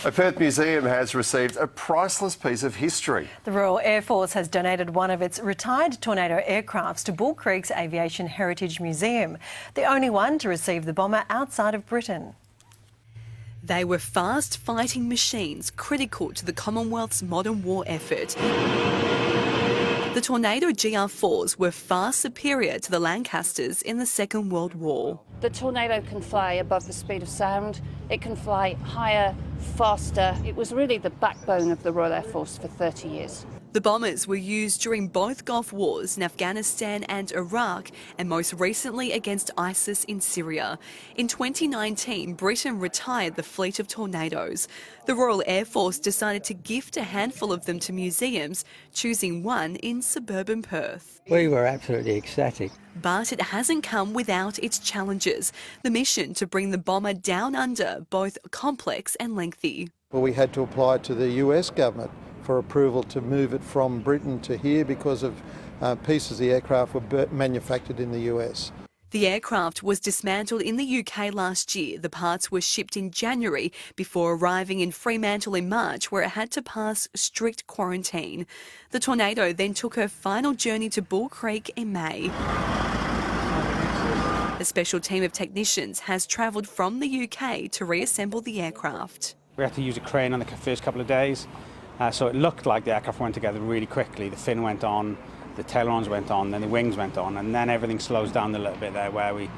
A Perth museum has received a priceless piece of history. The Royal Air Force has donated one of its retired Tornado aircrafts to Bull Creek's Aviation Heritage Museum, the only one to receive the bomber outside of Britain. They were fast fighting machines critical to the Commonwealth's modern war effort. The Tornado GR4s were far superior to the Lancasters in the Second World War. The Tornado can fly above the speed of sound. It can fly higher, faster. It was really the backbone of the Royal Air Force for 30 years. The bombers were used during both Gulf Wars in Afghanistan and Iraq, and most recently against ISIS in Syria. In 2019, Britain retired the fleet of Tornadoes. The Royal Air Force decided to gift a handful of them to museums, choosing one in suburban Perth. We were absolutely ecstatic. But it hasn't come without its challenges. The mission to bring the bomber down under, both complex and lengthy. Well, we had to apply to the US government for approval to move it from Britain to here because of pieces of the aircraft were manufactured in the US. The aircraft was dismantled in the UK last year. The parts were shipped in January before arriving in Fremantle in March, where it had to pass strict quarantine. The Tornado then took her final journey to Bull Creek in May. A special team of technicians has travelled from the UK to reassemble the aircraft. We had to use a crane on the first couple of days. So it looked like the aircraft went together really quickly. The fin went on, the tailruns went on, then the wings went on, and then everything slows down a little bit there where we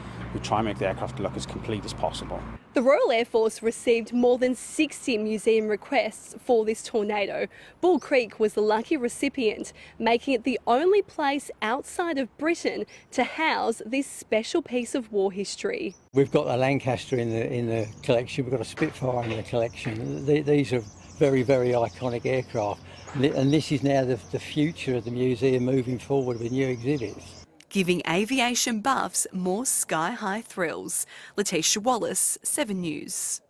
try and make the aircraft look as complete as possible. The Royal Air Force received more than 60 museum requests for this Tornado. Bull Creek was the lucky recipient, making it the only place outside of Britain to house this special piece of war history. We've got a Lancaster in the collection, we've got a Spitfire in the collection. These are very, very iconic aircraft, and this is now the future of the museum moving forward with new exhibits. Giving aviation buffs more sky-high thrills. Letitia Wallace, 7 News.